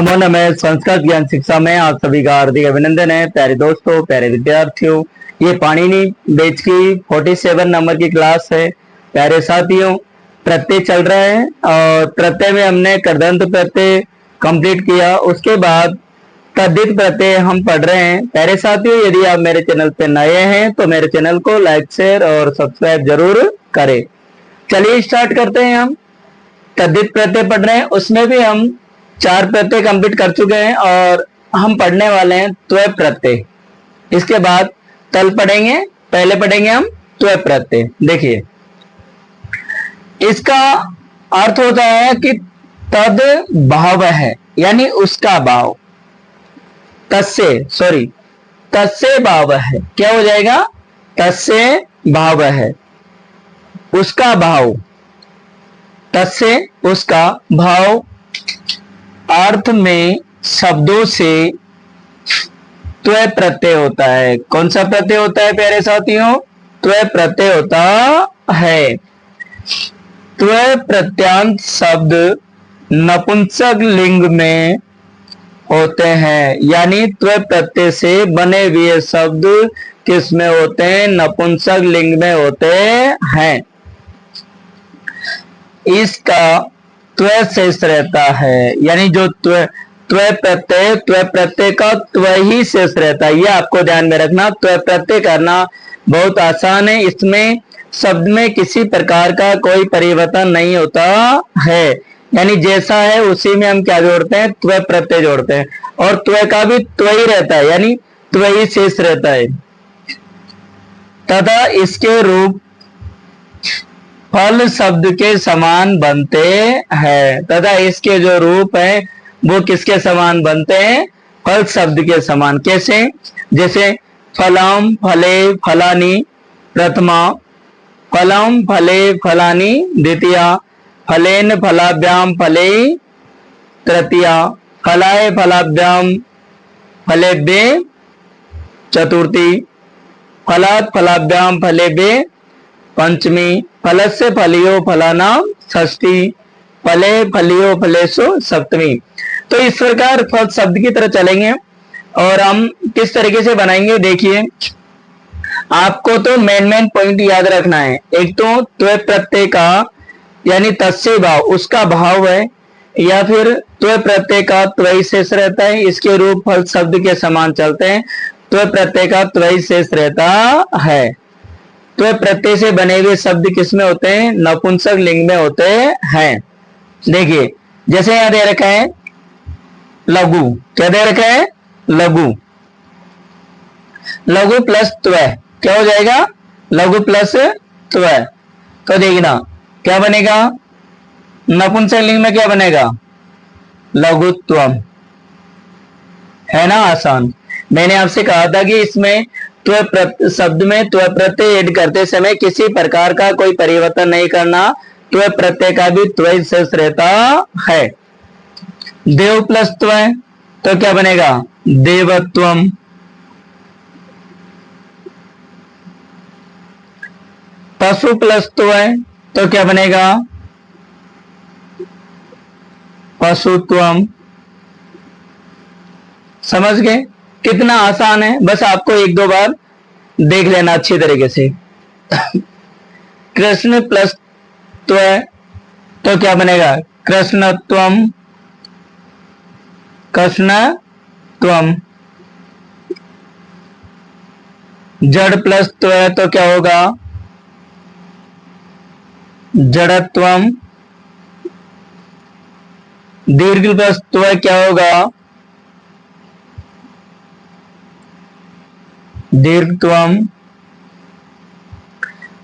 नमो नमः। संस्कृत ज्ञान शिक्षा में आप सभी का हार्दिक अभिनंदन है। प्यारे दोस्तों, प्यारे विद्यार्थियों, ये पाणिनि बैच की 47 नंबर की क्लास है। प्यारे साथियों, प्रत्यय चल रहा है और प्रत्यय में हमने कृदंत प्रत्यय कंप्लीट किया। उसके बाद तद्धित प्रत्यय हम पढ़ रहे हैं। प्यारे साथियों, यदि आप मेरे चैनल पे नए हैं तो मेरे चैनल को लाइक, शेयर और सब्सक्राइब जरूर करें। चलिए स्टार्ट करते हैं। हम तद्धित प्रत्यय पढ़ रहे हैं, उसमें भी हम 4 प्रत्यय कंप्लीट कर चुके हैं और हम पढ़ने वाले हैं त्वय प्रत्यय। इसके बाद तल पढ़ेंगे। पहले पढ़ेंगे हम त्वय प्रत्यय। देखिए, इसका अर्थ होता है कि तद भाव है, यानी उसका भाव। तस्य भाव है, क्या हो जाएगा? तस्य भाव है, उसका भाव। तस्य उसका भाव अर्थ में शब्दों से त्वय प्रत्यय होता है। कौन सा प्रत्यय होता है प्यारे साथियों? त्वय प्रत्यय होता है। त्वय प्रत्यांत शब्द नपुंसक लिंग में होते हैं, यानी त्वय प्रत्यय से बने हुए शब्द किस में होते हैं? नपुंसक लिंग में होते हैं। इसका त्वय शेष रहता है, यानी जो त्वय प्रत्यय का त्वय ही शेष रहता है। यह आपको ध्यान में रखना। त्वय प्रत्यय करना बहुत आसान है। इसमें शब्द में किसी प्रकार का कोई परिवर्तन नहीं होता है, यानी जैसा है उसी में हम क्या जोड़ते हैं? त्वय प्रत्यय जोड़ते हैं। और त्वय का भी त्वय ही रहता है, यानी त्वय ही शेष रहता है। तथा इसके रूप फल शब्द के समान बनते हैं। तथा इसके जो रूप है वो किसके समान बनते हैं? फल शब्द के समान। कैसे? जैसे फलम फले फलानी प्रथमा, फलम फले फलानी द्वितीया, फलेन फलाभ्याम फले तृतीया, फलाए फलाभ्याम फलेभ्ये चतुर्थी, फलात् फलाभ्याम फलेभ्ये पंचमी, फलस्य फलियो फलानाम षष्ठी, फले फलियो फलेषु सप्तमी। तो इस प्रकार फल शब्द की तरह चलेंगे और हम किस तरीके से बनाएंगे देखिए। आपको तो मेन पॉइंट याद रखना है। एक तो त्वय प्रत्यय का यानी तस्य भाव, उसका भाव है, या फिर त्वय प्रत्यय का त्वय शेष रहता है। इसके रूप फल शब्द के समान चलते हैं। त्वय प्रत्यय का त्वय शेष रहता है। त्वय प्रत्यय से बने हुए शब्द किसमें होते हैं? नपुंसक लिंग में होते हैं। देखिए, जैसे यहां दे रखा है लघु। क्या दे रखा है? लघु। लघु प्लस त्वय क्या हो जाएगा? लघु प्लस त्वय। तो देखना क्या बनेगा? नपुंसक लिंग में क्या बनेगा? लघुत्वम। है ना आसान? मैंने आपसे कहा था कि इसमें त्वय शब्द में त्वय प्रत्यय ऐड करते समय किसी प्रकार का कोई परिवर्तन नहीं करना। त्वय प्रत्यय का भी त्वय शेष रहता है। देव प्लस त्वय तो क्या बनेगा? देवत्वम। पशु प्लस त्वय तो क्या बनेगा? पशुत्वम। समझ गए? कितना आसान है, बस आपको 1-2 बार देख लेना अच्छी तरीके से। कृष्ण प्लस त्वय तो क्या बनेगा? कृष्णत्वम। कृष्णत्वम। जड़ प्लस त्वय तो क्या होगा? जड़त्वम। दीर्घ प्लस त्वय क्या होगा? दीर्घत्वम।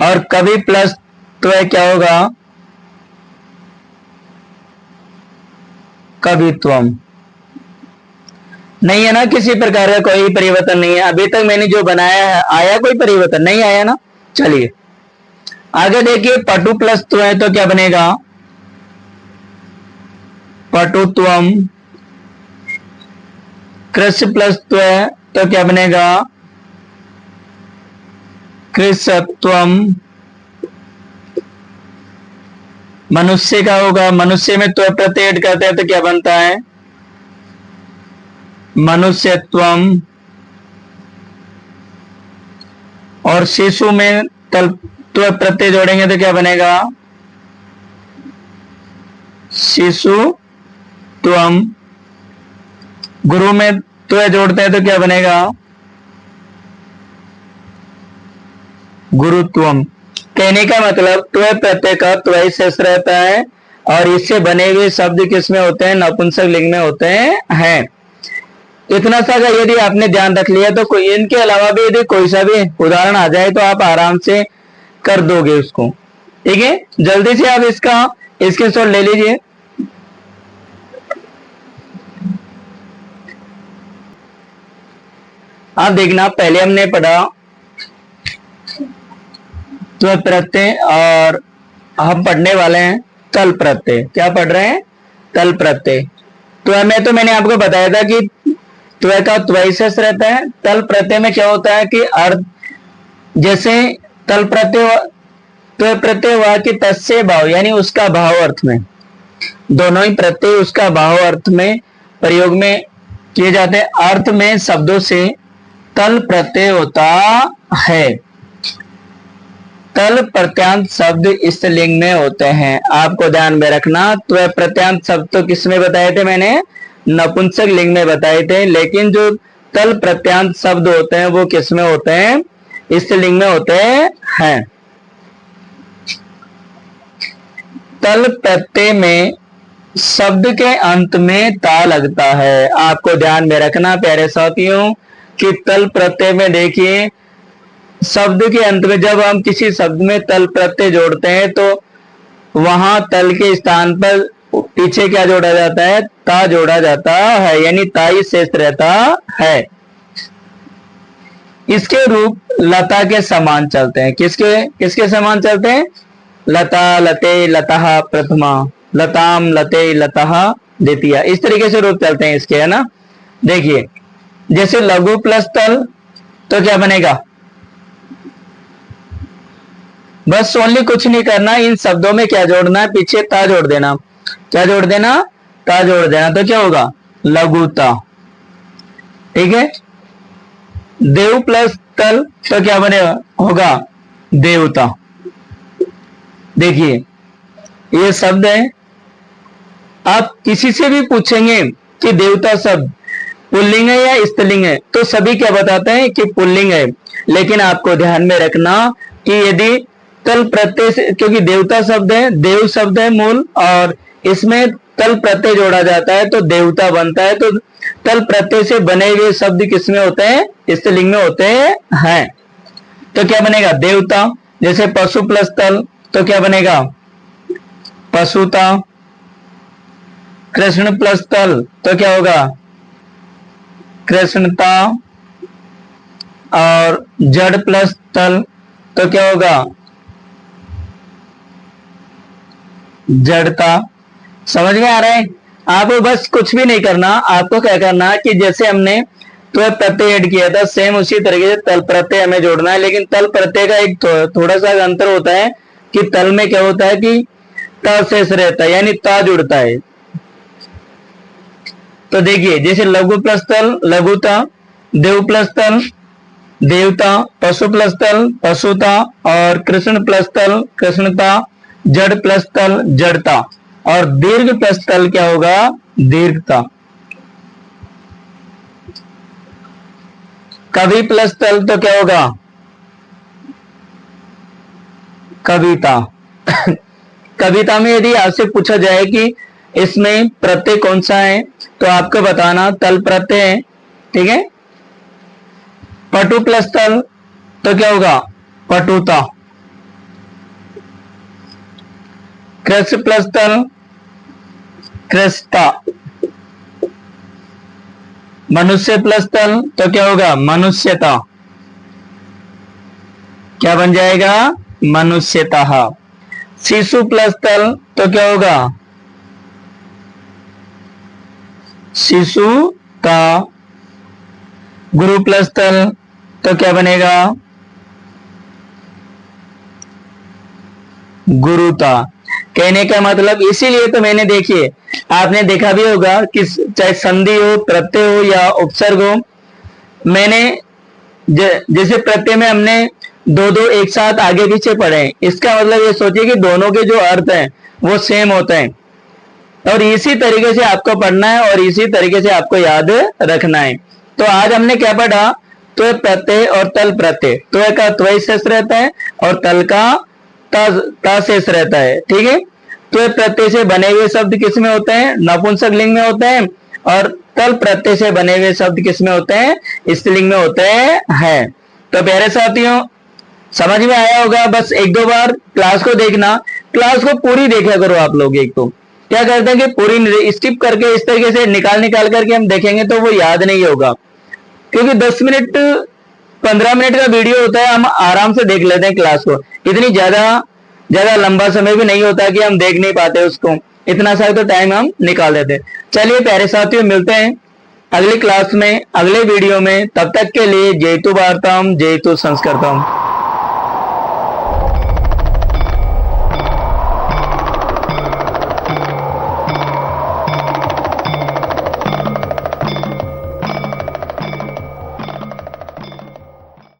और कवि प्लस त्वय क्या होगा? कवित्वम। नहीं है ना? किसी प्रकार का कोई परिवर्तन नहीं है। अभी तक मैंने जो बनाया है, आया कोई परिवर्तन? नहीं आया ना? चलिए आगे देखिए। पटु प्लस त्वय तो क्या बनेगा? पटुत्वम। कृष्ण प्लस त्वय तो क्या बनेगा? कृषत्वम। मनुष्य का होगा, मनुष्य में त्व प्रत्यय ऐड करते हैं तो क्या बनता है? मनुष्यत्वम, और शिशु में तल त्व प्रत्यय जोड़ेंगे तो क्या बनेगा? शिशु त्वम। गुरु में त्व जोड़ते हैं तो क्या बनेगा? गुरुत्वम। कहने का मतलब त्व प्रत्यय का त्व शेष रहता है और इससे बने हुए शब्द किसमें होते हैं? नपुंसक लिंग में होते हैं। इतना सा अगर यदि आपने ध्यान रख लिया तो कोई इनके अलावा भी यदि कोई सा भी उदाहरण आ जाए तो आप आराम से कर दोगे उसको। ठीक है, जल्दी से आप इसका स्क्रीनशॉट ले लीजिए। आप देखना, पहले हमने पढ़ा त्व प्रत्यय और हम पढ़ने वाले हैं तल प्रत्यय। क्या पढ़ रहे हैं? तल प्रत्यय। त्व में तो मैंने आपको बताया था कि त्व का त्व शेष रहता है। तल प्रत्यय में क्या होता है कि अर्थ, जैसे तल प्रत्यय त्व प्रत्यय हुआ कि तस्य भाव, यानी उसका भाव अर्थ में, दोनों ही प्रत्यय उसका भाव अर्थ में प्रयोग में किए जाते हैं। अर्थ में शब्दों से तल प्रत्यय होता है। तल प्रत्यांत शब्द स्त्रीलिंग में होते हैं। आपको ध्यान में रखना, त्व प्रत्यांत शब्द तो किस में बताए थे मैंने? नपुंसक लिंग में बताए थे। लेकिन जो तल प्रत्यांत शब्द होते हैं वो किस में होते हैं? स्त्रीलिंग में होते हैं। तल प्रत्यय में शब्द के अंत में ता लगता है। आपको ध्यान में रखना प्यारे साथियों कि तल प्रत्यय में देखिए, शब्द के अंत में जब हम किसी शब्द में तल प्रत्यय जोड़ते हैं तो वहां तल के स्थान पर पीछे क्या जोड़ा जाता है? ता जोड़ा जाता है, यानी ताई शेष रहता है। इसके रूप लता के समान चलते हैं। किसके किसके समान चलते हैं? लता, लते, लतः प्रथमा, लताम, लते, लतः द्वितीया। इस तरीके से रूप चलते हैं इसके, है ना। देखिए, जैसे लघु प्लस तल तो क्या बनेगा? बस ओनली कुछ नहीं करना, इन शब्दों में क्या जोड़ना है? पीछे ता जोड़ देना। क्या जोड़ देना? ता जोड़ देना। तो क्या होगा? लघुता। ठीक है। देव प्लस तल तो क्या बनेगा? होगा देवता। देखिए, ये शब्द है। आप किसी से भी पूछेंगे कि देवता शब्द पुल्लिंग है या स्त्रीलिंग है तो सभी क्या बताते हैं कि पुल्लिंग है। लेकिन आपको ध्यान में रखना कि यदि तल प्रत्यय से, क्योंकि देवता शब्द है, देव शब्द है मूल, और इसमें तल प्रत्यय जोड़ा जाता है तो देवता बनता है। तो तल प्रत्यय से बने हुए शब्द किसमें होते हैं? स्त्रीलिंग में होते हैं। तो क्या बनेगा? देवता। जैसे पशु प्लस तल तो क्या बनेगा? पशुता। कृष्ण प्लस तल तो क्या होगा? कृष्णता। और जड़ प्लस तल तो क्या होगा? जड़ता। समझ में आ रहा है? आपको बस कुछ भी नहीं करना, आपको क्या करना है कि जैसे हमने त्व प्रत्यय ऐड किया था सेम उसी तरीके से तल प्रत्यय हमें जोड़ना है। लेकिन तल प्रत्यय का एक थोड़ा सा अंतर होता है कि तल में क्या होता है कि ता शेष रहता है, यानी ता जुड़ता है। तो देखिए, जैसे लघु प्लस तल लघुता, देव प्लस तल देवता, पशु प्लस तल पशुता, और कृष्ण प्लस तल कृष्णता, जड़ प्लस तल जड़ता, और दीर्घ प्लस तल क्या होगा? दीर्घता। कवि प्लस तल तो क्या होगा? कविता। कविता में यदि आपसे पूछा जाए कि इसमें प्रत्यय कौन सा है तो आपको बताना तल प्रत्यय है। ठीक है। पटु प्लस तल तो क्या होगा? पटुता। कृष प्लस तल कृषता। मनुष्य प्लस तल तो क्या होगा? मनुष्यता। क्या बन जाएगा? मनुष्यता। शिशु प्लस तल तो क्या होगा? शिशुता। गुरु प्लस तल तो क्या बनेगा? गुरुता। कहने का मतलब इसीलिए तो मैंने देखिए आपने देखा भी होगा कि चाहे संधि हो, प्रत्यय हो या उपसर्ग हो, मैंने जैसे प्रत्यय में हमने दो दो एक साथ आगे पीछे पढ़े हैं, इसका मतलब ये सोचिए कि दोनों के जो अर्थ हैं वो सेम होते हैं और इसी तरीके से आपको पढ़ना है और इसी तरीके से आपको याद रखना है। तो आज हमने क्या पढ़ा, त्व प्रत्यय और तल प्रत्यय। त्व का त्वय शेष रहता है और तल का ता शेष रहता है, ठीक है। त्व प्रत्यय से बने हुए शब्द किस में होते हैं, नपुंसक लिंग में होते हैं, और तल प्रत्यय से बने हुए शब्द किस में होते हैं, स्त्रीलिंग में होते हैं। तो प्यारे साथियों समझ में आया होगा, बस एक दो बार क्लास को देखना, क्लास को पूरी देखा करो आप लोग। एक तो क्या करते हैं कि पूरी स्किप करके इस तरीके से निकाल करके हम देखेंगे तो वो याद नहीं होगा, क्योंकि 10 मिनट 15 मिनट का वीडियो होता है, हम आराम से देख लेते हैं क्लास को। इतनी ज्यादा लंबा समय भी नहीं होता कि हम देख नहीं पाते उसको, इतना सा तो टाइम हम निकाल देते। चलिए प्यारे साथियों मिलते हैं अगली क्लास में, अगले वीडियो में। तब तक के लिए जयतु भारतम, जयतु संस्कृतम।